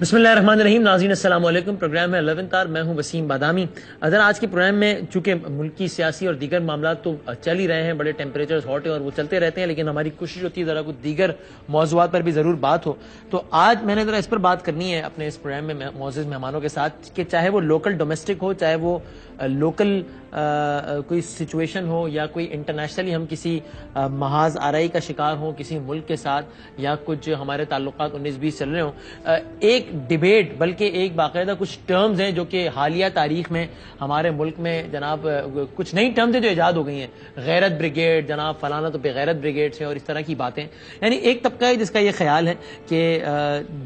بسم اللہ الرحمن الرحیم. ناظرین السلام علیکم. پروگرام ہے 11 آور. میں ہوں وسیم بادامی. اگر آج کے پروگرام میں چونکہ ملکی سیاسی اور دیگر معاملات تو چل ہی رہے ہیں, بڑے ٹیمپریچرز ہاٹ ہیں اور وہ چلتے رہتے ہیں, لیکن ہماری کوشش ہوتی ہے ذرا کچھ دیگر موضوعات پر بھی ضرور بات ہو. تو آج میں نے ذرا اس پر بات کرنی ہے اپنے اس پروگرام میں معزز مہمانوں کے ساتھ کہ چاہے وہ لوکل ڈومیسٹک ہو, چاہے وہ لوکل کوئی سچویشن ہو, یا کوئی انٹرنیشنلی ہم کسی محاذ آرائی کا شکار ہوں کسی ملک کے ساتھ, یا کچھ ہمارے تعلقات 19-20 چل رہے ہوں. ایک ڈیبیٹ بلکہ ایک باقاعدہ کچھ ٹرمز ہیں جو کہ حالیہ تاریخ میں ہمارے ملک میں جناب کچھ نئی ٹرمز ہیں جو ایجاد ہو گئی ہیں. غیرت بریگیڈ, جناب فلانا تو بغیرت بریگیڈ سے, اور اس طرح کی باتیں. یعنی ایک طبقہ ہے جس کا یہ خیال ہے کہ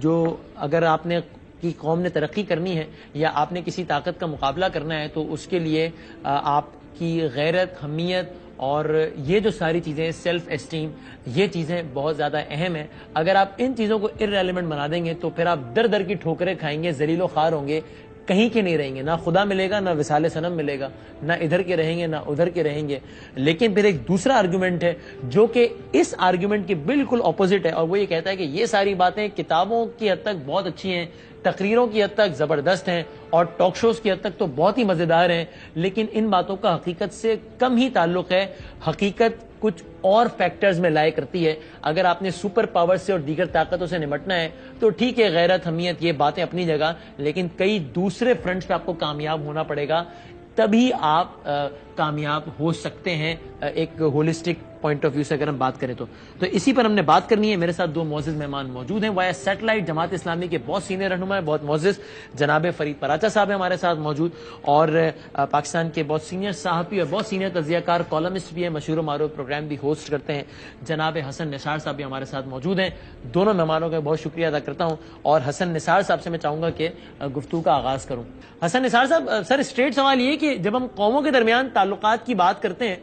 جو اگر آپ نے کی قوم نے ترقی کرنی ہے یا آپ نے کسی طاقت کا مقابلہ کرنا ہے تو اس کے لیے آپ کی غیرت, حمیت اور یہ جو ساری چیزیں, سیلف اسٹیم, یہ چیزیں بہت زیادہ اہم ہیں. اگر آپ ان چیزوں کو ارریلیونٹ بنا دیں گے تو پھر آپ در در کی ٹھوکریں کھائیں گے, ذلیل و خوار ہوں گے, کہیں کے نہیں رہیں گے. نہ خدا ملے گا, نہ وصال صنم ملے گا, نہ ادھر کے رہیں گے نہ ادھر کے رہیں گے. لیکن پھر ایک دوسرا آرگومنٹ ہے جو کہ اس آرگومنٹ کے بالکل اپوزٹ ہے, اور وہ یہ کہتا ہے کہ یہ ساری باتیں کتابوں کی حد تک بہت اچھی ہیں, تقریروں کی حد تک زبردست ہیں, اور ٹاک شوز کی حد تک تو بہت ہی مزیدار ہیں, لیکن ان باتوں کا حقیقت سے کم ہی تعلق ہے. حقیقت کچھ اور فیکٹرز میں لائے کرتی ہے. اگر آپ نے سپر پاور سے اور دیگر طاقتوں سے نمٹنا ہے تو ٹھیک ہے, غیرت, حمیت, یہ باتیں اپنی جگہ, لیکن کئی دوسرے فرنٹس پہ آپ کو کامیاب ہونا پڑے گا, تبھی آپ کامیاب ہو سکتے ہیں ایک ہولسٹک پوائنٹ آف ویو سے اگر ہم بات کریں تو اسی پر ہم نے بات کرنی ہے. میرے ساتھ دو معزز مہمان موجود ہیں. وائس سیٹلائٹ جماعت اسلامی کے بہت سینئر رہنما ہے, بہت معزز جناب فرید پراچا صاحب ہیں ہمارے ساتھ موجود, اور پاکستان کے بہت سینئر صحافی اور بہت سینئر تجزیہ کار کالمسٹ بھی ہیں, مشہور و معروف پروگرام بھی ہوسٹ کرتے ہیں, جناب حسن نثار صاحب بھی ہمارے ساتھ موجود ہیں. دونوں مہمانوں کا بہت شکریہ ادا کرتا ہوں, اور حسن نثار صاحب سے میں چاہوں گا کہ گفتگو کا آغاز کروں. حسن نثار صاحب, سر اسٹریٹ سوال یہ کہ جب ہم قوموں کے درمیان تعلقات کی بات کرتے ہیں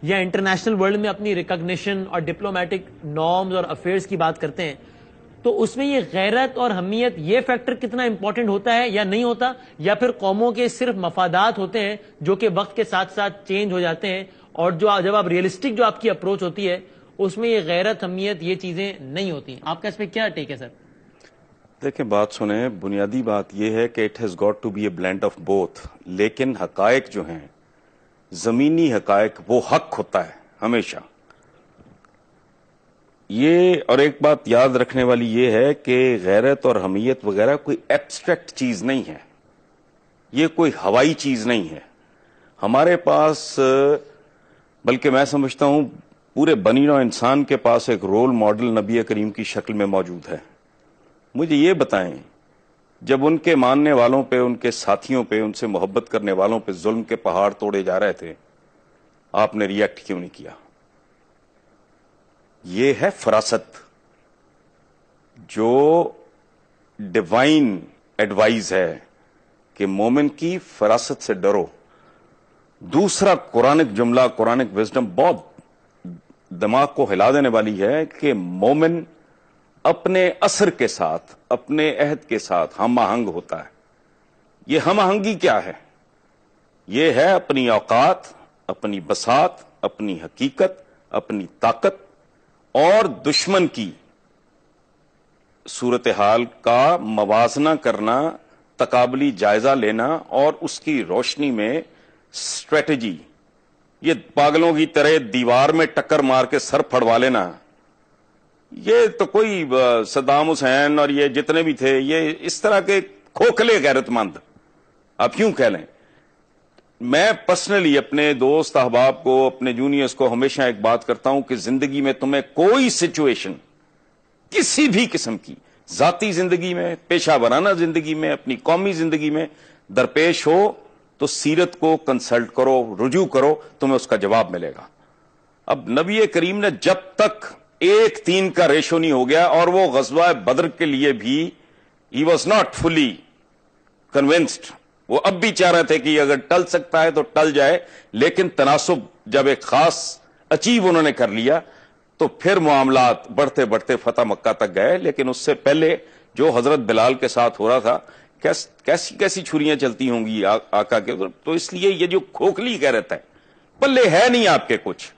یا انٹرنیشنل ورلڈ میں اپنی ریکگنیشن اور ڈپلومیٹک نارمز اور افیئرز کی بات کرتے ہیں, تو اس میں یہ غیرت اور حمیت یہ فیکٹر کتنا امپورٹنٹ ہوتا ہے یا نہیں ہوتا, یا پھر قوموں کے صرف مفادات ہوتے ہیں جو کہ وقت کے ساتھ ساتھ چینج ہو جاتے ہیں, اور جب آپ ریئلسٹک جو آپ کی اپروچ ہوتی ہے اس میں یہ غیرت, حمیت, یہ چیزیں نہیں ہوتی. آپ کا اس پہ کیا ٹیک ہے سر؟ دیکھیں, بات سنیں, بنیادی بات یہ ہے کہ it has got to be a blend of both, لیکن حقائق جو ہیں, زمینی حقائق, وہ حق ہوتا ہے ہمیشہ. یہ اور ایک بات یاد رکھنے والی یہ ہے کہ غیرت اور حمیت وغیرہ کوئی ایبسٹریکٹ چیز نہیں ہے, یہ کوئی ہوائی چیز نہیں ہے. ہمارے پاس, بلکہ میں سمجھتا ہوں پورے بنی نوع انسان کے پاس ایک رول ماڈل نبی کریم کی شکل میں موجود ہے. مجھے یہ بتائیں, جب ان کے ماننے والوں پہ, ان کے ساتھیوں پہ, ان سے محبت کرنے والوں پہ ظلم کے پہاڑ توڑے جا رہے تھے, آپ نے ریئیکٹ کیوں نہیں کیا؟ یہ ہے فراست, جو ڈیوائن ایڈوائز ہے کہ مومن کی فراست سے ڈرو. دوسرا قرآنک جملہ, قرآنک وزڈم بہت دماغ کو ہلا دینے والی ہے کہ مومن اپنے اثر کے ساتھ, اپنے عہد کے ساتھ ہم آہنگ ہوتا ہے. یہ ہم آہنگی کیا ہے؟ یہ ہے اپنی اوقات, اپنی بساط, اپنی حقیقت, اپنی طاقت اور دشمن کی صورتحال کا موازنہ کرنا, تقابلی جائزہ لینا, اور اس کی روشنی میں اسٹریٹجی. یہ پاگلوں کی طرح دیوار میں ٹکر مار کے سر پھڑوا لینا, یہ تو کوئی صدام حسین اور یہ جتنے بھی تھے, یہ اس طرح کے کھوکھلے غیرت مند آپ کیوں کہہ لیں. میں پرسنلی اپنے دوست احباب کو, اپنے جونیئرز کو ہمیشہ ایک بات کرتا ہوں کہ زندگی میں تمہیں کوئی سچویشن کسی بھی قسم کی, ذاتی زندگی میں, پیشہ ورانہ زندگی میں, اپنی قومی زندگی میں درپیش ہو تو سیرت کو کنسلٹ کرو, رجوع کرو, تمہیں اس کا جواب ملے گا. اب نبی کریم نے جب تک 1:3 کا ریشو نہیں ہو گیا, اور وہ غزوہ بدر کے لیے بھی he was not fully convinced, وہ اب بھی چاہ رہے تھے کہ اگر ٹل سکتا ہے تو ٹل جائے, لیکن تناسب جب ایک خاص اچیو انہوں نے کر لیا تو پھر معاملات بڑھتے بڑھتے فتح مکہ تک گئے. لیکن اس سے پہلے جو حضرت بلال کے ساتھ ہو رہا تھا, کیسی کیسی چھریاں چلتی ہوں گی آقا کے, تو اس لیے یہ جو کھوکھلی غیرت ہے, پلے ہے نہیں آپ کے کچھ,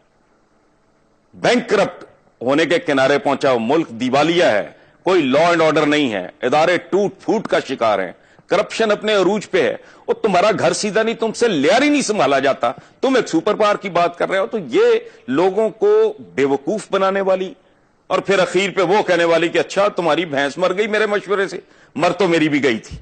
بینک کرپٹ ہونے کے کنارے پہنچا, ملک دیوالیہ ہے, کوئی لا اینڈ آرڈر نہیں ہے, ادارے ٹوٹ پھوٹ کا شکار ہیں, کرپشن اپنے عروج پہ ہے, اور تمہارا گھر سیدھا نہیں, تم سے لیار ہی نہیں سنبھالا جاتا, تم ایک سپر پاور کی بات کر رہے ہو. تو یہ لوگوں کو بے وقوف بنانے والی, اور پھر اخیر پہ وہ کہنے والی کہ اچھا تمہاری بھینس مر گئی میرے مشورے سے, مر تو میری بھی گئی تھی.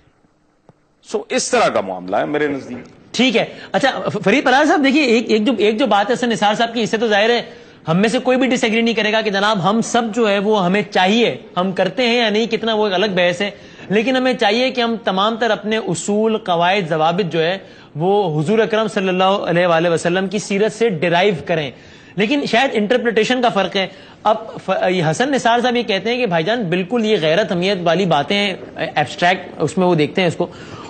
سو اس طرح کا معاملہ ہے میرے نزدیک. ٹھیک ہے. اچھا فرید پرہار صاحب دیکھیے, ایک جو بات ہے حسن نثار صاحب کی, اس سے تو ظاہر ہے ہم میں سے کوئی بھی ڈس ایگری نہیں کرے گا کہ جناب ہم سب جو ہے وہ ہمیں چاہیے, ہم کرتے ہیں یا نہیں کتنا وہ ایک الگ بحث ہے, لیکن ہمیں چاہیے کہ ہم تمام تر اپنے اصول, قواعد, ضوابط جو ہے وہ حضور اکرم صلی اللہ علیہ وآلہ وسلم کی سیرت سے ڈرائیو کریں. لیکن شاید انٹرپریٹیشن کا فرق ہے. اب حسن نثار صاحب یہ کہتے ہیں کہ بھائی جان بالکل یہ غیرت حمیت والی باتیں ایبسٹریکٹ اس میں وہ دیکھتے ہیں اس کو,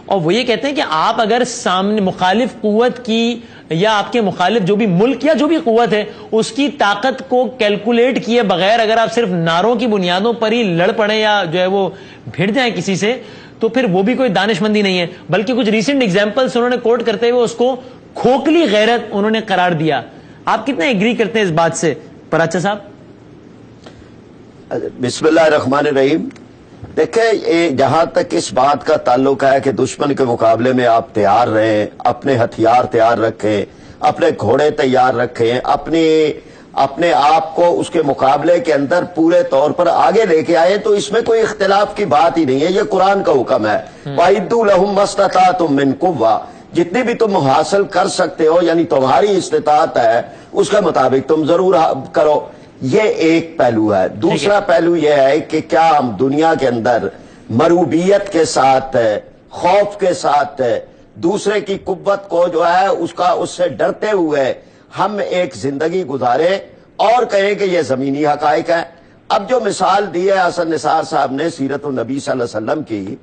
اور وہ یہ کہتے ہیں کہ آپ اگر سامنے مخالف قوت کی یا آپ کے مخالف جو بھی ملک یا جو بھی قوت ہے اس کی طاقت کو کیلکولیٹ کیے بغیر اگر آپ صرف نعروں کی بنیادوں پر ہی لڑ پڑیں یا جو ہے وہ بھیڑ جائیں کسی سے, تو پھر وہ بھی کوئی دانش مندی نہیں ہے, بلکہ کچھ ریسنٹ ایگزامپلس انہوں نے کوٹ کرتے ہوئے اس کو کھوکھلی غیرت انہوں نے قرار دیا. آپ کتنے ایگری کرتے ہیں اس بات سے پراچا صاحب؟ بسم اللہ الرحمن الرحیم. دیکھیں, جہاں تک اس بات کا تعلق ہے کہ دشمن کے مقابلے میں آپ تیار رہیں, اپنے ہتھیار تیار رکھیں, اپنے گھوڑے تیار رکھیں, اپنے آپ کو اس کے مقابلے کے اندر پورے طور پر آگے لے کے آئے, تو اس میں کوئی اختلاف کی بات ہی نہیں ہے. یہ قرآن کا حکم ہے, وَأَعِدُّوا لَهُم مَّا اسْتَطَعْتُم مِّن قُوَّةٍ, جتنی بھی تم حاصل کر سکتے ہو یعنی تمہاری استطاعت ہے اس کے مطابق تم ضرور کرو. یہ ایک پہلو ہے. دوسرا پہلو یہ ہے کہ کیا ہم دنیا کے اندر مروبیت کے ساتھ, خوف کے ساتھ, دوسرے کی قوت کو جو ہے اس سے ڈرتے ہوئے ہم ایک زندگی گزارے اور کہیں کہ یہ زمینی حقائق ہے. اب جو مثال دی ہے حسن نثار صاحب نے سیرت النبی صلی اللہ علیہ وسلم کی,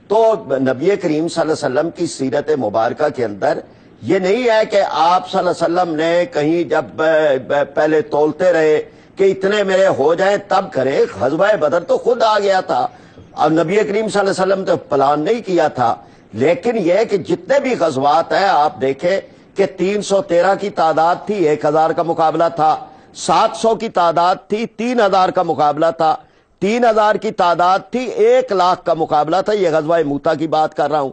تو نبی کریم صلی اللہ علیہ وسلم کی سیرت مبارکہ کے اندر یہ نہیں ہے کہ آپ صلی اللہ علیہ وسلم نے کہیں جب پہلے تولتے رہے کہ اتنے میرے ہو جائیں تب کرے. غزوہ بدر تو خود آ گیا تھا, اب نبی کریم صلی اللہ علیہ وسلم تو پلان نہیں کیا تھا. لیکن یہ کہ جتنے بھی غزوات ہیں آپ دیکھیں کہ 313 کی تعداد تھی, 1000 کا مقابلہ تھا, 700 کی تعداد تھی, 3000 کا مقابلہ تھا, 3000 کی تعداد تھی, 1,00,000 کا مقابلہ تھا. یہ غزوہ موتا کی بات کر رہا ہوں.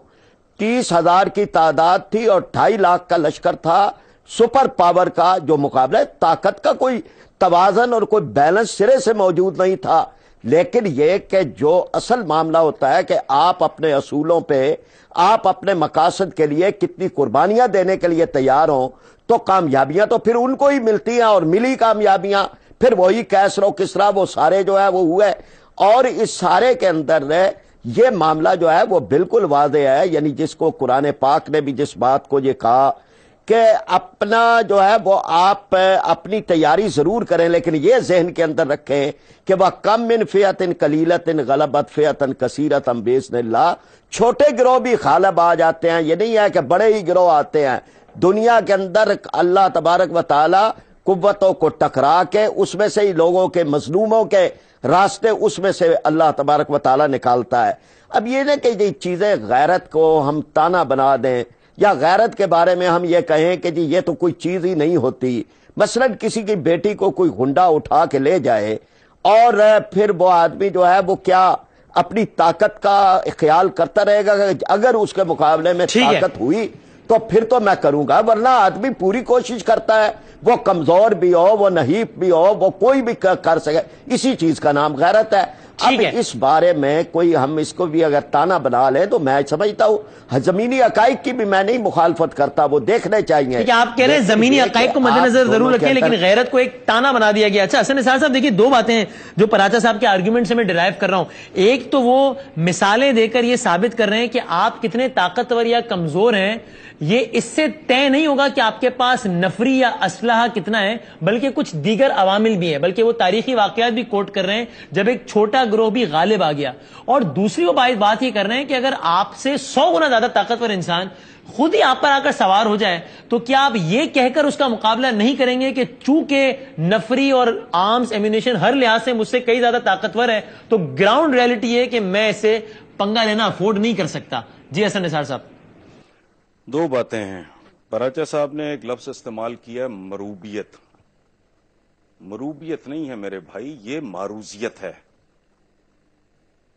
30,000 کی تعداد تھی اور 2,50,000 کا لشکر تھا. سپر پاور کا جو مقابلہ ہے, طاقت کا کوئی توازن اور کوئی بیلنس سرے سے موجود نہیں تھا. لیکن یہ کہ جو اصل معاملہ ہوتا ہے کہ آپ اپنے اصولوں پہ, آپ اپنے مقاصد کے لیے کتنی قربانیاں دینے کے لیے تیار ہوں, تو کامیابیاں تو پھر ان کو ہی ملتی ہیں, اور ملی کامیابیاں پھر وہی کیسر و کسرا وہ سارے جو ہے وہ ہوئے. اور اس سارے کے اندر یہ معاملہ جو ہے وہ بالکل واضح ہے, یعنی جس کو قرآن پاک نے بھی جس بات کو یہ کہا کہ اپنا جو ہے وہ آپ اپنی تیاری ضرور کریں, لیکن یہ ذہن کے اندر رکھیں کہ وہ کم من فئۃ قلیلۃ غلبت فئۃ کثیرۃ بإذن اللہ. چھوٹے گروہ بھی غالب آ جاتے ہیں, یہ نہیں ہے کہ بڑے ہی گروہ آتے ہیں. دنیا کے اندر اللہ تبارک و تعالی قوتوں کو ٹکرا کے اس میں سے ہی لوگوں کے مظلوموں کے راستے اس میں سے اللہ تبارک و تعالی نکالتا ہے. اب یہ نہیں کہ یہ چیزیں غیرت کو ہم تانا بنا دیں, یا غیرت کے بارے میں ہم یہ کہیں کہ جی یہ تو کوئی چیز ہی نہیں ہوتی. مثلا کسی کی بیٹی کو کوئی گنڈا اٹھا کے لے جائے اور پھر وہ آدمی جو ہے وہ کیا اپنی طاقت کا خیال کرتا رہے گا کہ اگر اس کے مقابلے میں طاقت ہوئی تو پھر تو میں کروں گا, ورنہ آدمی پوری کوشش کرتا ہے, وہ کمزور بھی ہو, وہ نحیف بھی ہو, وہ کوئی بھی کر سکے. اسی چیز کا نام غیرت ہے. اب اس بارے میں کوئی ہم اس کو بھی اگر تانا بنا لیں تو میں سمجھتا ہوں زمینی حقائق کی بھی میں نہیں مخالفت کرتا, وہ دیکھنے چاہیے. آپ کہہ رہے ہیں زمینی حقائق کو مد نظر ضرور رکھیں, لیکن غیرت کو ایک تانا بنا دیا گیا. اچھا حسن نثار صاحب دیکھیے, دو باتیں ہیں جو پراچا صاحب کے آرگیومنٹ سے میں ڈرائیو کر رہا ہوں. ایک تو وہ مثالیں دے کر یہ ثابت کر رہے ہیں کہ آپ کتنے طاقتور یا کمزور ہیں, یہ اس سے طے نہیں ہوگا کہ آپ کے پاس نفری یا اسلحہ کتنا ہے, بلکہ کچھ دیگر عوامل بھی ہیں. بلکہ وہ تاریخی واقعات بھی کوٹ کر رہے ہیں جب ایک چھوٹا گروہ بھی غالب آ گیا. اور دوسری وہ بات یہ کر رہے ہیں کہ اگر آپ سے 100 گنا زیادہ طاقتور انسان خود ہی آپ پر آ کر سوار ہو جائے تو کیا آپ یہ کہہ کر اس کا مقابلہ نہیں کریں گے کہ چونکہ نفری اور آرمز ایمونیشن ہر لحاظ سے مجھ سے کئی زیادہ طاقتور ہے, تو گراؤنڈ ریئلٹی ہے کہ میں اسے پنگا لینا افورڈ نہیں کر سکتا. جی حسن نثار صاحب. دو باتیں ہیں. پراچا صاحب نے ایک لفظ استعمال کیا, مروبیت. مروبیت نہیں ہے میرے بھائی, یہ معروضیت ہے.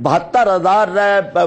72,000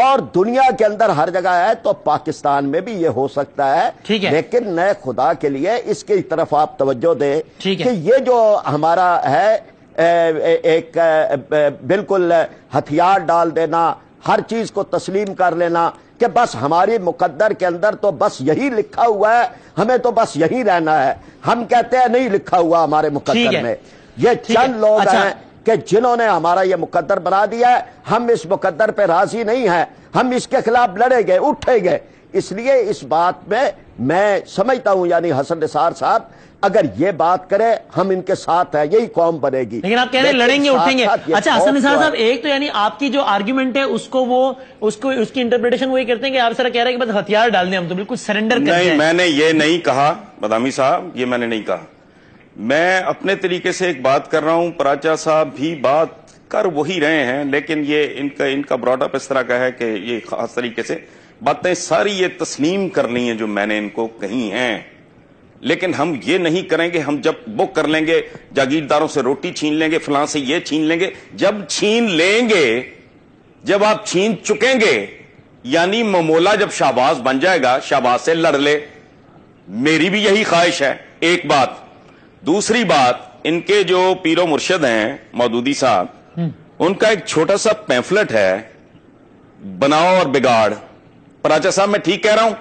اور دنیا کے اندر ہر جگہ ہے، تو پاکستان میں بھی یہ ہو سکتا ہے۔ لیکن نئے خدا کے لیے اس کی طرف آپ توجہ دیں کہ یہ جو ہمارا ہے ایک بالکل ہتھیار ڈال دینا، ہر چیز کو تسلیم کر لینا کہ بس ہماری مقدر کے اندر تو بس یہی لکھا ہوا ہے، ہمیں تو بس یہی رہنا ہے۔ ہم کہتے ہیں نہیں لکھا ہوا ہمارے مقدر میں۔ یہ چند لوگ ہیں کہ جنہوں نے ہمارا یہ مقدر بنا دیا ہے، ہم اس مقدر پہ راضی نہیں ہیں، ہم اس کے خلاف لڑے گئے، اٹھے گئے۔ اس لیے اس بات میں سمجھتا ہوں یعنی حسن نثار صاحب اگر یہ بات کرے ہم ان کے ساتھ ہیں، یہی قوم بنے گی۔ لیکن آپ کہہ رہے ہیں لڑیں گے اٹھیں گے۔ اچھا حسن نثار صاحب، ایک تو یعنی آپ کی جو آرگیومنٹ ہے اس کی انٹرپریٹیشن وہی کرتے ہیں کہ آپ سر کہہ رہے ہیں کہ بس ہتھیار ڈال دیں، ہم تو بالکل سرنڈر کرتے ہیں۔ نہیں، میں نے یہ نہیں کہا بادامی صاحب، یہ میں نے نہیں کہا۔ میں اپنے طریقے سے ایک بات کر رہا ہوں، پراچا صاحب بھی بات کر وہی رہے ہیں، لیکن یہ ان کا براڈ اپ اس طرح کا ہے کہ یہ خاص طریقے سے باتیں ساری یہ تسلیم کرنی ہیں جو میں نے ان کو کہی ہیں، لیکن ہم یہ نہیں کریں گے۔ ہم جب بک کر لیں گے، جاگیرداروں سے روٹی چھین لیں گے، فلاں سے یہ چھین لیں گے، جب چھین لیں گے، جب آپ چھین چکیں گے، یعنی ممولا جب شہباز بن جائے گا، شہباز سے لڑ لے۔ میری بھی یہی خواہش ہے، ایک بات۔ دوسری بات، ان کے جو پیر و مرشد ہیں مودودی صاحب، ان کا ایک چھوٹا سا پیمفلٹ ہے، بناؤ اور بگاڑ۔ پراچا صاحب میں ٹھیک کہہ رہا ہوں؟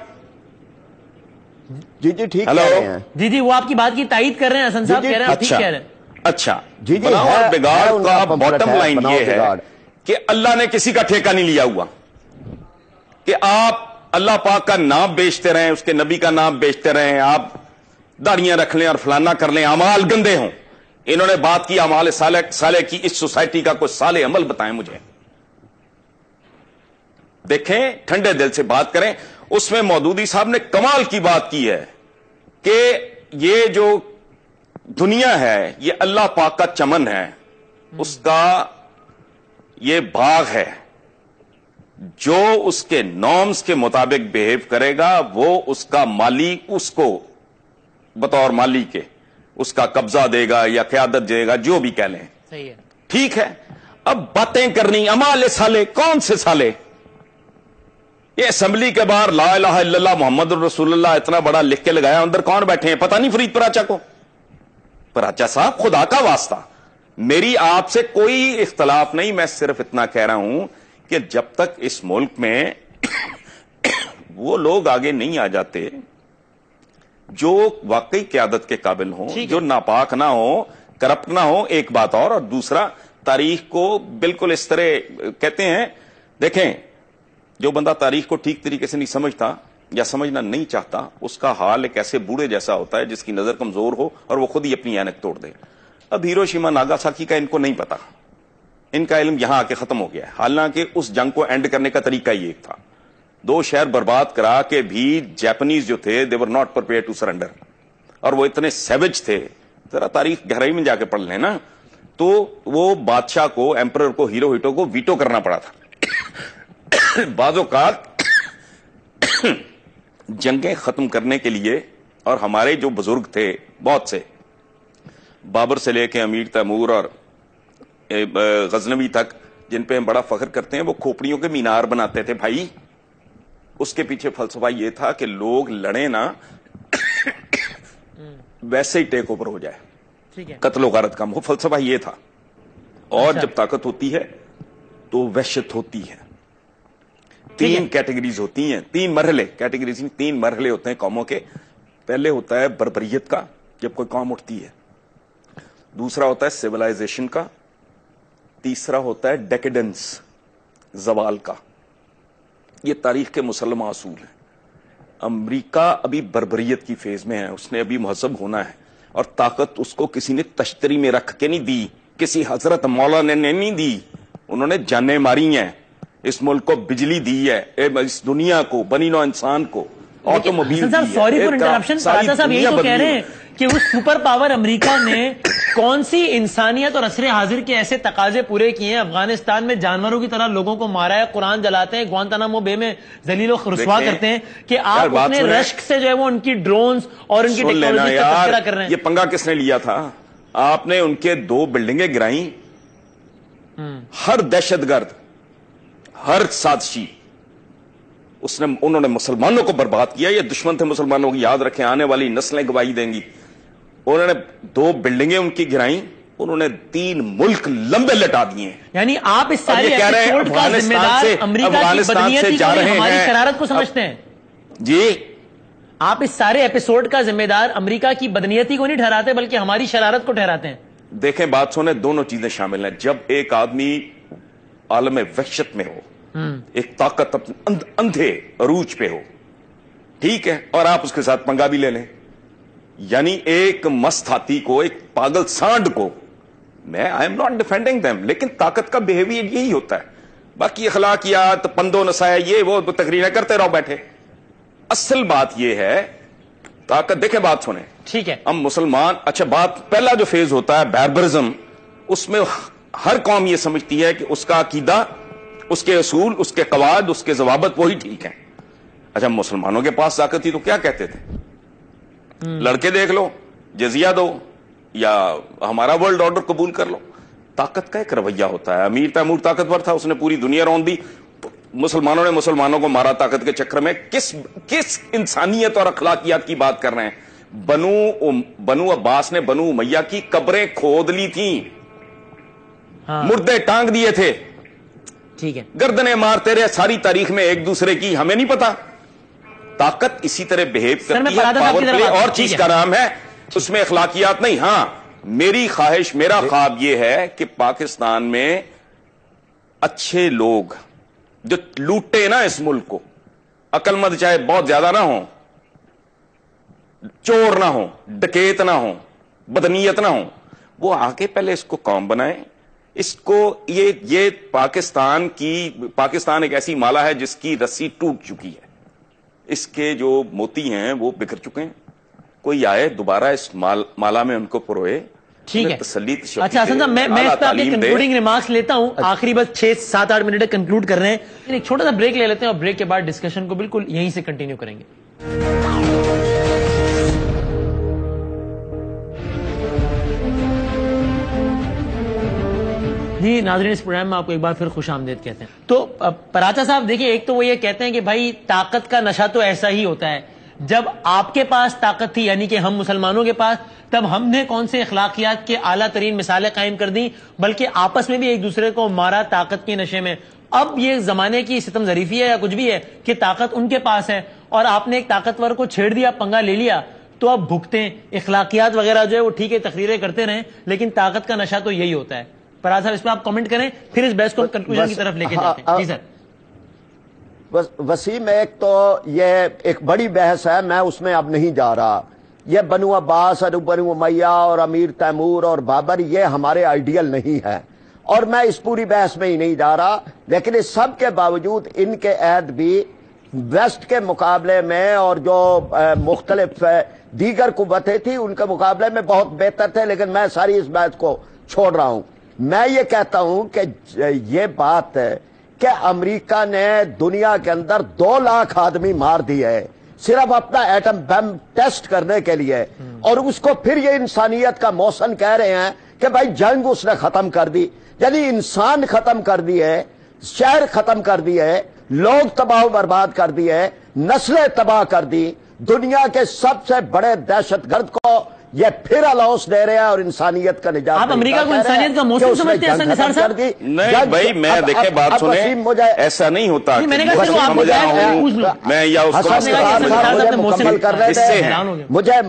جی ٹھیک کہہ رہے ہیں۔ جی وہ آپ کی بات کی تائید کر رہے ہیں حسن صاحب، کہہ رہے ہیں ٹھیک کہہ رہے ہیں۔ اچھا، بناؤ اور بگاڑ کا باٹم لائن یہ ہے کہ اللہ نے کسی کا ٹھیکہ نہیں لیا ہوا کہ آپ اللہ پاک کا نام بیچتے رہیں، اس کے نبی کا نام بیچتے رہیں، آپ داڑیاں رکھ لیں اور فلانا کر لیں، اعمال گندے ہوں۔ انہوں نے بات کی اعمال صالح کی، اس سوسائٹی کا کوئی صالح عمل بتائیں مجھے۔ دیکھیں، ٹھنڈے دل سے بات کریں۔ اس میں مودودی صاحب نے کمال کی بات کی ہے کہ یہ جو دنیا ہے یہ اللہ پاک کا چمن ہے، اس کا یہ باغ ہے، جو اس کے نارمز کے مطابق بیہیو کرے گا وہ اس کا مالی اس کو بطور مالی کے اس کا قبضہ دے گا یا قیادت دے گا، جو بھی کہہ لیں۔ صحیح ہے، ٹھیک ہے۔ اب باتیں کرنی اعمال صالح، کون سے صالح؟ یہ اسمبلی کے باہر لا الہ الا اللہ محمد رسول اللہ اتنا بڑا لکھ کے لگایا، اندر کون بیٹھے ہیں پتہ نہیں فرید پراچا کو۔ پراچا صاحب خدا کا واسطہ، میری آپ سے کوئی اختلاف نہیں، میں صرف اتنا کہہ رہا ہوں کہ جب تک اس ملک میں وہ لوگ آگے نہیں آ جاتے جو واقعی قیادت کے قابل ہوں، جو ناپاک نہ ہو، کرپٹ نہ ہو، ایک بات اور دوسرا تاریخ کو بالکل اس طرح کہتے ہیں، دیکھیں جو بندہ تاریخ کو ٹھیک طریقے سے نہیں سمجھتا یا سمجھنا نہیں چاہتا، اس کا حال ایک ایسے بوڑھے جیسا ہوتا ہے جس کی نظر کمزور ہو اور وہ خود ہی اپنی اینک توڑ دے۔ اب ہیروشیما ناگاساکی کا ان کو نہیں پتا، ان کا علم یہاں آ کے ختم ہو گیا ہے، حالانکہ اس جنگ کو اینڈ کرنے کا طریقہ ہی ایک تھا۔ 2 شہر برباد کرا کے بھی جاپنیز جو تھے they were not prepared to surrender، اور وہ اتنے سیوج تھے، ذرا تاریخ گہرائی میں جا کے پڑھ لیں نا، تو وہ بادشاہ کو، ایمپرر کو، ہیروہیٹو کو ویٹو کرنا پڑا تھا۔ بعض اوقات جنگیں ختم کرنے کے لیے، اور ہمارے جو بزرگ تھے بہت سے، بابر سے لے کے امیر تیمور اور غزنوی تک، جن پہ ہم بڑا فخر کرتے ہیں، وہ کھوپڑیوں کے مینار بناتے تھے بھائی۔ اس کے پیچھے فلسفہ یہ تھا کہ لوگ لڑیں نا، ویسے ہی ٹیک اوور ہو جائے، قتل و غارت کم ہو، فلسفہ یہ تھا۔ اور جب طاقت ہوتی ہے تو وحشت ہوتی ہے۔ 3 کیٹیگریز ہوتی ہیں، 3 مرحلے، کیٹیگریز میں 3 مرحلے ہوتے ہیں قوموں کے۔ پہلے ہوتا ہے بربریت کا، جب کوئی قوم اٹھتی ہے۔ دوسرا ہوتا ہے سیولائزیشن کا۔ تیسرا ہوتا ہے ڈیکیڈنس، زوال کا۔ یہ تاریخ کے مسلمہ اصول ہیں۔ امریکہ ابھی بربریت کی فیز میں ہے، اس نے ابھی مہذب ہونا ہے، اور طاقت اس کو کسی نے تشتری میں رکھ کے نہیں دی، کسی حضرت مولانا نے نہیں دی، انہوں نے جانیں ماری ہیں۔ اس ملک کو بجلی دی ہے، اس دنیا کو، بنی نوع انسان کو آٹوموبائل دی ہے۔ سوری فار انٹرپشن، پراچا صاحب یہی تو کہہ رہے ہیں کہ اس سپر پاور امریکہ نے کون سی انسانیت اور عصر حاضر کے ایسے تقاضے پورے کیے ہیں؟ افغانستان میں جانوروں کی طرح لوگوں کو مارا ہے، قرآن جلاتے ہیں، گوانتانامو بے میں ذلیل و رسوا کرتے ہیں، کہ آپ اپنے رشک سے جو ہے وہ ان کی ڈرونز اور ان کی ٹیکنالوجی کا تذکرہ کر رہے ہیں۔ یہ پنگا کس نے لیا تھا؟ آپ نے ان کے 2 بلڈنگیں گرائیں، ہر دہشت گرد، ہر سازشی انہوں نے مسلمانوں کو برباد کیا. یہ دشمن تھے مسلمانوں کی, یاد رکھیں, آنے والی نسلیں گواہی دیں گی. انہوں نے 2 بلڈنگیں ان کی گرائیں, انہوں نے 3 ملک لمبے لٹا دیے. یعنی آپ اس سارے ایپیسوڈ کا ذمہ دار امریکہ کی بدنیتی کو نہیں, ہماری شرارت کو سمجھتے ہیں جی. آپ اس سارے ایپیسوڈ کا ذمہ دار امریکہ کی بدنیتی کو نہیں ٹھہراتے بلکہ ہماری شرارت کو ٹھہراتے ہیں. دیکھیں بات سنیں, دونوں چیزیں شامل ہیں. جب ایک آدمی عالم وحشت میں ہو, ایک طاقت اندھے عروج پہ ہو, ٹھیک ہے, اور آپ اس کے ساتھ پنگا بھی لے لیں, یعنی ایک مست ہاتھی کو, ایک پاگل سانڈ کو, میں I am not defending them, لیکن طاقت کا بیہیویئر یہی ہوتا ہے. باقی اخلاقیات, پندو نسائے, یہ وہ تقریریں کرتے رہو بیٹھے. اصل بات یہ ہے طاقت. دیکھیں بات سنیں, ٹھیک ہے, ہم مسلمان, اچھا بات, پہلا جو فیز ہوتا ہے باربرزم, اس میں ہر قوم یہ سمجھتی ہے کہ اس کا عقیدہ, اس کے اصول, اس کے قواعد, اس کے ضوابط وہی ٹھیک ہیں. اچھا مسلمانوں کے پاس طاقت تھی تو کیا کہتے تھے؟ لڑکے دیکھ لو, جزیہ دو, یا ہمارا ورلڈ آرڈر قبول کر لو. طاقت کا ایک رویہ ہوتا ہے. امیر تیمور طاقتور تھا, اس نے پوری دنیا رون دی. مسلمانوں نے مسلمانوں کو مارا طاقت کے چکر میں. کس انسانیت اور اخلاقیات کی بات کر رہے ہیں؟ بنو عباس نے بنو امیہ کی قبریں کھود لی تھیں, مردے ٹانگ دیے تھے, ٹھیک ہے, گردنیں مارتے رہے ساری تاریخ میں ایک دوسرے کی, ہمیں نہیں پتا. طاقت اسی طرح بہیو کرتی ہے, پاور پلے اور چیز کا نام ہے, اس میں اخلاقیات نہیں. ہاں میری خواہش, میرا خواب یہ ہے کہ پاکستان میں اچھے لوگ جو لوٹے نا اس ملک کو, عقل مند چاہے بہت زیادہ نہ ہوں, چور نہ ہوں, ڈکیت نہ ہوں, بدنیت نہ ہوں, وہ آگے پہلے اس کو قوم بنائیں. اس کو یہ پاکستان ایک ایسی مالا ہے جس کی رسی ٹوٹ چکی ہے, اس کے جو موتی ہیں وہ بکھر چکے ہیں. کوئی آئے دوبارہ اس مالا میں ان کو پروئے, ٹھیک ہے. تسلی. اچھا حسن صاحب, میں اس پہ آپ کے کنکلوڈنگ ریمارکس لیتا ہوں. آخری بس 6-7-8 منٹ کنکلوڈ کر رہے ہیں, ایک چھوٹا سا بریک لے لیتے ہیں اور بریک کے بعد ڈسکشن کو بالکل یہیں سے کنٹینیو کریں گے. جی ناظرین, اس پروگرام میں آپ کو ایک بار پھر خوش آمدید کہتے ہیں. تو پراچا صاحب دیکھیں, ایک تو وہ یہ کہتے ہیں کہ بھائی طاقت کا نشہ تو ایسا ہی ہوتا ہے, جب آپ کے پاس طاقت تھی یعنی کہ ہم مسلمانوں کے پاس, تب ہم نے کون سے اخلاقیات کے اعلیٰ ترین مثالیں قائم کر دی, بلکہ آپس میں بھی ایک دوسرے کو مارا طاقت کے نشے میں. اب یہ زمانے کی ستم ظریفی ہے یا کچھ بھی ہے کہ طاقت ان کے پاس ہے اور آپ نے ایک طاقتور کو چھیڑ دیا, پنگا لے لیا, تو اب بھگتیں. اخلاقیات وغیرہ جو ہے وہ ٹھیک ہے, تقریریں کرتے رہیں, لیکن طاقت کا نشہ تو یہی ہوتا ہے. پراج صاحب اس پہ آپ کمنٹ کریں, پھر اس بحث کو کنکلوژن کی طرف لے کے جاتے ہیں. جی سر. وسیم, ایک تو یہ ایک بڑی بحث ہے, میں اس میں اب نہیں جا رہا. یہ بنو عباس اور بنو امیہ اور امیر تیمور اور بابر, یہ ہمارے آئیڈیل نہیں ہے, اور میں اس پوری بحث میں ہی نہیں جا رہا. لیکن اس سب کے باوجود ان کے عہد بھی ویسٹ کے مقابلے میں اور جو مختلف دیگر قوتیں تھیں ان کے مقابلے میں بہت بہتر تھے. لیکن میں ساری اس بات کو چھوڑ رہا ہوں. میں یہ کہتا ہوں کہ یہ بات ہے کہ امریکہ نے دنیا کے اندر 2 لاکھ آدمی مار دیے ہے صرف اپنا ایٹم بم ٹیسٹ کرنے کے لیے, اور اس کو پھر یہ انسانیت کا محسن کہہ رہے ہیں کہ بھائی جنگ اس نے ختم کر دی. یعنی انسان ختم کر دیے, شہر ختم کر دیے, لوگ تباہ و برباد کر دیے, نسلیں تباہ کر دی. دنیا کے سب سے بڑے دہشت گرد کو یہ پھر الاؤنس دے رہے ہیں اور انسانیت کا نجات. آپ امریکہ کو انسانیت کا موسم سمجھتے ہیں نثار صاحب؟ نہیں بھائی, میں دیکھیں بات سنیں, ایسا نہیں ہوتا. میں نے کہا میں یا اس کو مکمل کر رہے تھے مجھے,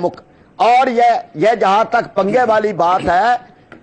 اور یہ جہاں تک پنگے والی بات ہے,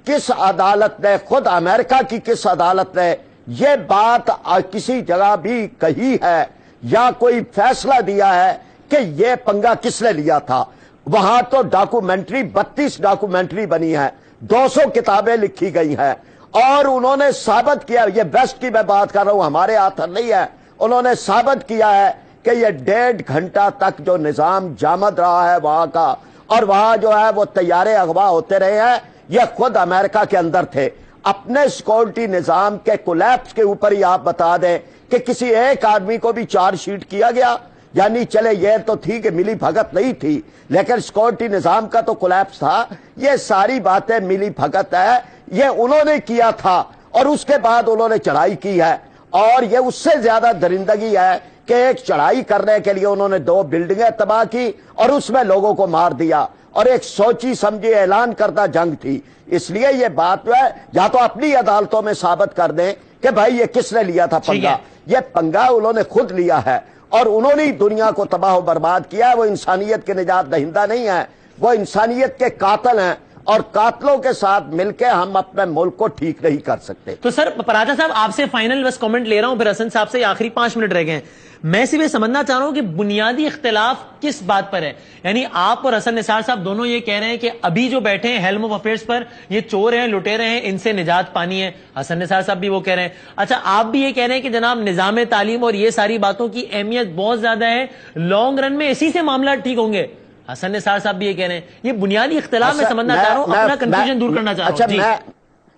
کس عدالت نے, خود امریکہ کی کس عدالت نے یہ بات کسی جگہ بھی کہی ہے یا کوئی فیصلہ دیا ہے کہ یہ پنگا کس نے لیا تھا؟ وہاں تو ڈاکومنٹری 32 ڈاکومنٹری بنی ہے, 200 کتابیں لکھی گئی ہیں, اور انہوں نے ثابت کیا, یہ ویسٹ کی میں بات کر رہا ہوں, ہمارے آتھر نہیں ہے, انہوں نے ثابت کیا ہے کہ یہ 1.5 گھنٹہ تک جو نظام جامد رہا ہے وہاں کا, اور وہاں جو ہے وہ طیارے اغوا ہوتے رہے ہیں, یہ خود امریکہ کے اندر تھے. اپنے سیکورٹی نظام کے کولیپس کے اوپر ہی آپ بتا دیں کہ کسی ایک آدمی کو بھی چارج شیٹ کیا گیا. یعنی چلے یہ تو تھی کہ ملی بھگت نہیں تھی, لیکن سیکورٹی نظام کا تو کولیپس تھا. یہ ساری باتیں ملی بھگت ہے, یہ انہوں نے کیا تھا اور اس کے بعد انہوں نے چڑھائی کی ہے, اور یہ اس سے زیادہ درندگی ہے کہ ایک چڑھائی کرنے کے لیے انہوں نے 2 بلڈنگیں تباہ کی اور اس میں لوگوں کو مار دیا، اور ایک سوچی سمجھی اعلان کردہ جنگ تھی. اس لیے یہ بات جو ہے یا تو اپنی عدالتوں میں ثابت کر دیں کہ بھائی یہ کس نے لیا تھا پنگا. یہ پنگا انہوں نے خود لیا ہے اور انہوں نے دنیا کو تباہ و برباد کیا ہے. وہ انسانیت کے نجات دہندہ نہیں ہے، وہ انسانیت کے قاتل ہیں، اور قاتلوں کے ساتھ مل کے ہم اپنے ملک کو ٹھیک نہیں کر سکتے. تو سر پراجا صاحب آپ سے فائنل بس کامنٹ لے رہا ہوں، پھر حسن صاحب سے آخری 5 منٹ رہ گئے. میں صرف یہ سمجھنا چاہ رہا ہوں کہ بنیادی اختلاف کس بات پر ہے. یعنی آپ اور حسن نثار صاحب دونوں یہ کہہ رہے ہیں کہ ابھی جو بیٹھے ہیں ہیلم آف افیئرس پر، یہ چور ہیں، لٹیرے ہیں، ان سے نجات پانی ہے. حسن نثار صاحب بھی وہ کہہ رہے ہیں. اچھا آپ بھی یہ کہہ رہے ہیں کہ جناب نظام تعلیم اور یہ ساری باتوں کی اہمیت بہت زیادہ ہے، لانگ رن میں اسی سے معاملات ٹھیک ہوں گے. حسن نثار صاحب بھی یہ کہہ رہے ہیں. یہ بنیادی اختلاف میں سمجھنا چاہ رہا ہوں، اپنا کنفیوژن دور کرنا چاہ رہا ہوں.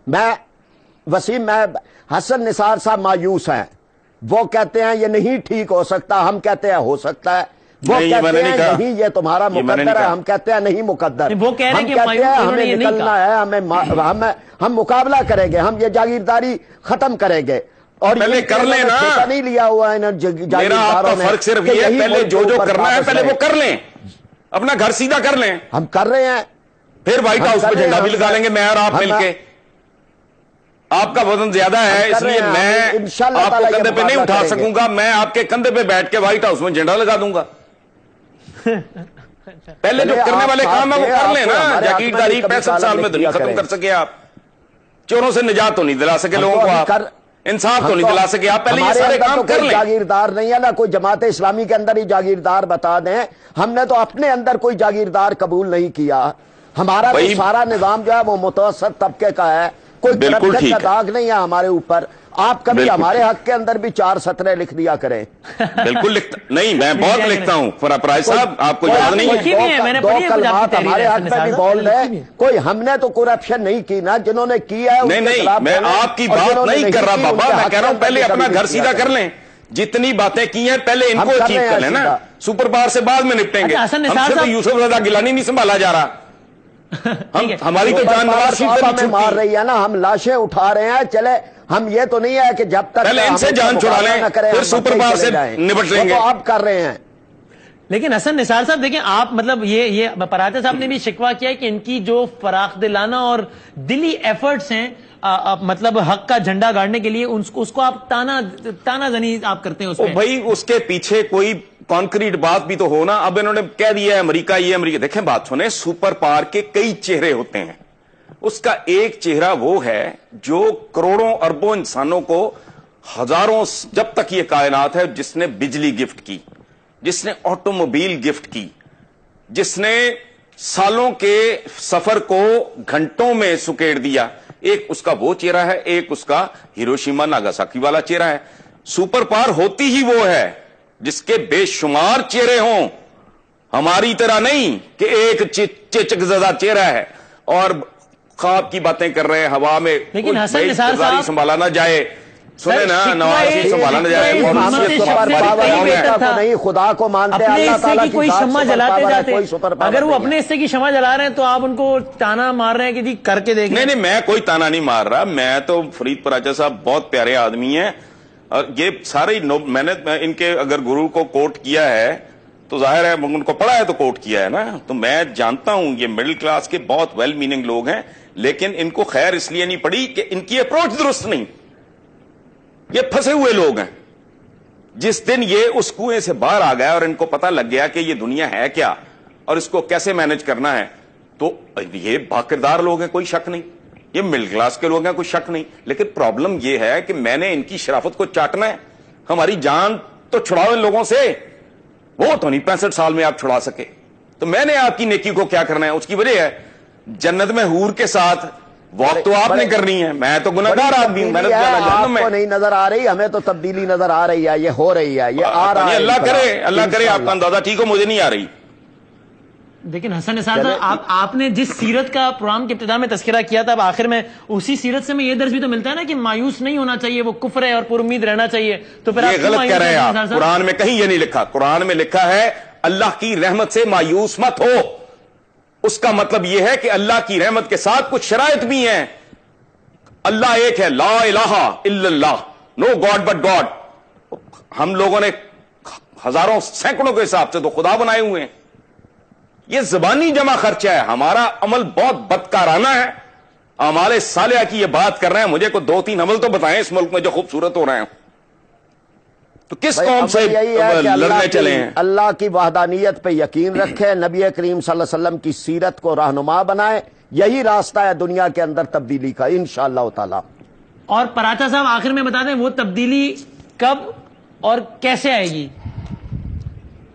میں وسیم، میں حسن نثار صاحب مایوس ہیں. وہ کہتے ہیں یہ نہیں ٹھیک ہو سکتا، ہم کہتے ہیں ہو سکتا ہے. وہ کہتے ہیں نہیں یہ تمہارا مقدر ہے، ہم کہتے ہیں نہیں مقدر. وہ کہہ رہے ہیں کہ ہمیں نکلنا ہے، ہم مقابلہ کریں گے، ہم یہ جاگیرداری ختم کریں گے. اور پہلے کر لیں نا، نہیں لیا ہوا ہے میرا آپ کا فرق صرف یہ ہے پہلے جو کرنا ہے پہلے وہ کر لیں، اپنا گھر سیدھا کر لیں. ہم کر رہے ہیں، پھر وائٹ ہاؤس پہ جھنڈا بھی لگا لیں گے میں اور آپ مل کے. آپ کا وزن زیادہ ہے اس لیے میں آپ کو کندھے پہ نہیں اٹھا سکوں گا، میں آپ کے کندھے پہ بیٹھ کے وائٹ ہاؤس میں جھنڈا لگا دوں گا. پہلے جو کرنے والے کام ہے وہ کر لیں نا. جاگیرداری 65 سال میں دنیا ختم کر سکے آپ، چوروں سے نجات تو نہیں دلا سکے لوگوں کو، آپ انصاف تو نہیں دلا سکے آپ، پہلے یہ سارے کام کر لیں. جاگیردار نہیں ہے نا کوئی جماعت اسلامی کے اندر ہی جاگیردار بتا دیں. ہم نے تو اپنے اندر کوئی جاگیردار قبول نہیں کیا. ہمارا تو سارا نظام جو ہے وہ متوسط طبقے کا ہے، کوئی کرپشن کا داغ نہیں ہے ہمارے اوپر. آپ کبھی ہمارے حق کے اندر بھی 4 سطریں لکھ دیا کریں. بالکل لکھتا نہیں، میں بہت لکھتا ہوں فرائض صاحب، آپ کو یاد نہیں ہے. 2 کلمات ہمارے حق میں بھی بول رہے. کوئی ہم نے تو کرپشن نہیں کی نا، جنہوں نے کیا ہے نہیں، میں آپ کی بات نہیں کر رہا بابا، میں کہہ رہا ہوں پہلے اپنا گھر سیدھا کر لیں. جتنی باتیں کی ہیں پہلے ان کو اچیو کر لیں نا، سپر پاور سے بعد میں نپٹیں گے. ہم سے تو یوسف رضا گیلانی نہیں سنبھالا جا رہا. ہماری تو جان نواز شریف میں مار رہی ہے نا، ہم لاشیں اٹھا رہے ہیں. چلے ہم یہ تو نہیں ہے کہ جب تک پہلے ان سے جان چھڑا لیں پھر سپر پاور سے نپٹ لیں گے. تو آپ کر رہے ہیں. لیکن حسن نثار صاحب دیکھیں، آپ مطلب یہ پراجا صاحب نے بھی شکوہ کیا ہے کہ ان کی جو فراخ دلانہ اور دلی ایفرٹس ہیں مطلب حق کا جھنڈا گاڑنے کے لیے، اس کو آپ تانا زنی آپ کرتے ہیں اس پہ. بھائی اس کے پیچھے کوئی کانکریٹ بات بھی تو ہو نا. اب انہوں نے کہہ دیا ہے امریکہ یہ امریکہ. دیکھیں بات سنیں، سپر پاور کے کئی چہرے ہوتے ہیں. اس کا ایک چہرہ وہ ہے جو کروڑوں اربوں انسانوں کو ہزاروں جب تک یہ کائنات ہے، جس نے بجلی گفٹ کی، جس نے آٹو موبائل گفٹ کی، جس نے سالوں کے سفر کو گھنٹوں میں سکیڑ دیا. ایک اس کا وہ چہرہ ہے، ایک اس کا ہیروشیما ناگاساکی والا چہرہ ہے. سپر پاور ہوتی ہی وہ ہے جس کے بے شمار چہرے ہوں، ہماری طرح نہیں کہ ایک چچک زدہ چہرہ ہے اور خواب کی باتیں کر رہے ہیں ہوا میں. لیکن حسن نثار صاحب سنبھالا نہ جائے، سنیں نا، نواز شریف سنبھالا نہ جائے. نہیں خدا کو مانتے، اللہ تعالیٰ کی کوئی شمع جلاتے جاتے. اگر وہ اپنے حصے کی شمع جلا رہے ہیں تو آپ ان کو تانا مار رہے ہیں کہ جی کر کے دیکھیں. نہیں، میں کوئی تانا نہیں مار رہا. میں تو فرید پراجا صاحب بہت پیارے آدمی ہیں، اور یہ سارے میں نے ان کے اگر گرو کو کوٹ کیا ہے تو ظاہر ہے ان کو پڑھا ہے تو کوٹ کیا ہے نا. تو میں جانتا ہوں یہ مڈل کلاس کے بہت ویل میننگ لوگ ہیں، لیکن ان کو خیر اس لیے نہیں پڑی کہ ان کی اپروچ درست نہیں. یہ پھنسے ہوئے لوگ ہیں. جس دن یہ اس کنویں سے باہر آ گیا اور ان کو پتہ لگ گیا کہ یہ دنیا ہے کیا اور اس کو کیسے مینج کرنا ہے، تو یہ باکردار لوگ ہیں، کوئی شک نہیں. یہ مڈل کلاس کے لوگ ہیں، کوئی شک نہیں. لیکن پرابلم یہ ہے کہ میں نے ان کی شرافت کو چاٹنا ہے. ہماری جان تو چھڑاؤ ان لوگوں سے، وہ تو نہیں 65 سال میں آپ چھڑا سکے. تو میں نے آپ کی نیکی کو کیا کرنا ہے، اس کی وجہ ہے جنت میں حور کے ساتھ واک تو آپ نے کرنی ہے. میں تو گناہگار آدمی ہوں، میں نے جہنم میں. آپ کو نہیں نظر آ رہی، ہمیں تو تبدیلی نظر آ رہی ہے، یہ ہو رہی ہے، یہ آ رہا ہے. اللہ کرے آپ کا اندازہ ٹھیک ہو، مجھے نہیں آ رہی. لیکن حسن نثار صاحب آپ نے جس سیرت کا پروگرام کے ابتدا میں تذکرہ کیا تھا، اب آخر میں اسی سیرت سے میں یہ درس بھی تو ملتا ہے نا کہ مایوس نہیں ہونا چاہیے، وہ کفر ہے اور پر امید رہنا چاہیے. تو پھر یہ غلط کہہ رہے ہیں آپ. قرآن میں کہیں یہ نہیں لکھا. قرآن میں لکھا ہے اللہ کی رحمت سے مایوس مت ہو. اس کا مطلب یہ ہے کہ اللہ کی رحمت کے ساتھ کچھ شرائط بھی ہیں. اللہ ایک ہے، لا الہ الا اللہ، نو گاڈ بٹ گاڈ. ہم لوگوں نے ہزاروں سینکڑوں کے حساب سے تو خدا بنائے ہوئے ہیں. یہ زبانی جمع خرچہ ہے. ہمارا عمل بہت بدکارانہ ہے. ہمارے صالحہ کی یہ بات کر رہے ہیں. مجھے کوئی 2-3 عمل تو بتائیں اس ملک میں جو خوبصورت ہو رہے ہیں. تو کس قوم سے لڑنے چلے ہیں؟ اللہ کی وحدانیت پہ یقین رکھے, نبی کریم صلی اللہ علیہ وسلم کی سیرت کو رہنما بنائے. یہی راستہ ہے دنیا کے اندر تبدیلی کا انشاءاللہ تعالی. اور پراچا صاحب آخر میں بتا دیں وہ تبدیلی کب اور کیسے آئے گی؟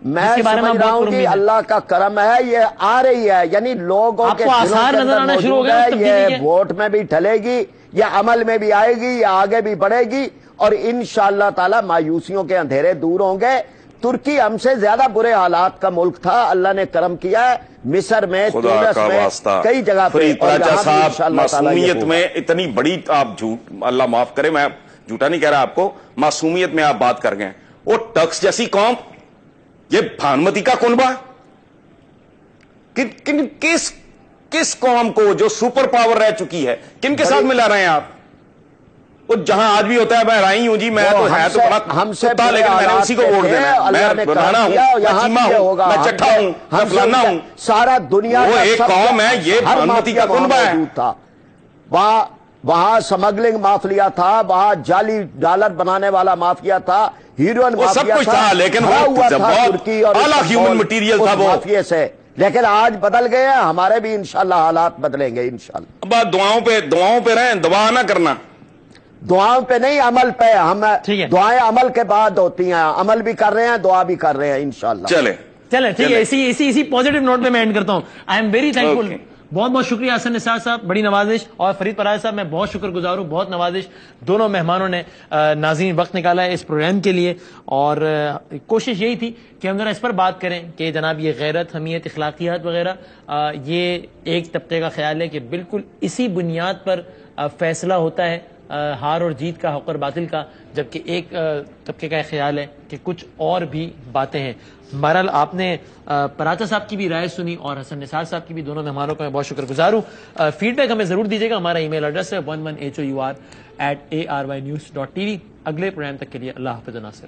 میں سمجھ رہا ہوں کہ اللہ کا کرم ہے, یہ آ رہی ہے. یعنی لوگوں کے آثار نظر آنا شروع ہو گئے. یہ ووٹ میں بھی ڈھلے گی, یہ عمل میں بھی آئے گی, یہ آگے بھی بڑھے گی, اور انشاءاللہ تعالی مایوسیوں کے اندھیرے دور ہوں گے. ترکی ہم سے زیادہ برے حالات کا ملک تھا, اللہ نے کرم کیا ہے. مصر میں, تونس میں, کئی جگہ پہ. پراچا صاحب معصومیت میں اتنی بڑی آپ جھوٹ, اللہ معاف کرے میں جھوٹا نہیں کہہ رہا آپ کو, معصومیت میں آپ بات کر گئے. وہ ٹرکس جیسی قوم, یہ بھانمتی کا کنبہ, کس قوم کو جو سپر پاور رہ چکی ہے کن کے ساتھ ملا رہے ہیں آپ؟ وہ جہاں آج بھی ہوتا ہے میں رائی ہوں جی, میں تو ہے تو بڑا کتا, لیکن میں نے اسی کو ووٹ دینا ہے. میں رانا ہوں, میں چیما ہوں, میں چٹھا ہوں, میں فلانا ہوں. سارا دنیا وہ ایک قوم ہے, یہ بھانمتی کا کنبہ ہے. وہاں سمگلنگ مافیا تھا, وہاں جعلی ڈالر بنانے والا مافیا تھا, ہیروئن وہ سب کچھ تھا, لیکن وہ بہت اعلیٰ ہیومن مٹیریل تھا وہ مافیے سے. لیکن آج بدل گئے ہیں, ہمارے بھی انشاءاللہ حالات بدلیں گے انشاءاللہ. اب بات دعاؤں پہ رہیں, دعا نہ کرنا. دعاؤں پہ نہیں, عمل پہ. ہم دعائیں عمل کے بعد ہوتی ہیں, عمل بھی کر رہے ہیں, دعا بھی کر رہے ہیں انشاءاللہ. چلے ٹھیک ہے, اسی پازیٹیو نوٹ پہ میں اینڈ کرتا ہوں. آئی ایم ویری تھینک فل. بہت بہت شکریہ حسن نثار صاحب, بڑی نوازش, اور فرید پراج صاحب میں بہت شکر گزار ہوں, بہت نوازش. دونوں مہمانوں نے ناظرین وقت نکالا ہے اس پروگرام کے لیے, اور کوشش یہی تھی کہ ہم ذرا اس پر بات کریں کہ جناب یہ غیرت, حمیت, اخلاقیات وغیرہ, یہ ایک طبقے کا خیال ہے کہ بالکل اسی بنیاد پر فیصلہ ہوتا ہے ہار اور جیت کا, حق اور باطل کا, جبکہ ایک طبقے کا خیال ہے کہ کچھ اور بھی باتیں ہیں. بہرحال آپ نے پراچا صاحب کی بھی رائے سنی اور حسن نثار صاحب کی بھی, دونوں مہمانوں کا میں بہت شکر گزار ہوں. فیڈ بیک ہمیں ضرور دیجیے گا, ہمارا ای میل ایڈریس ہے 11hour@arYnews.tv. اگلے پروگرام تک کے لیے اللہ حافظ ناصر.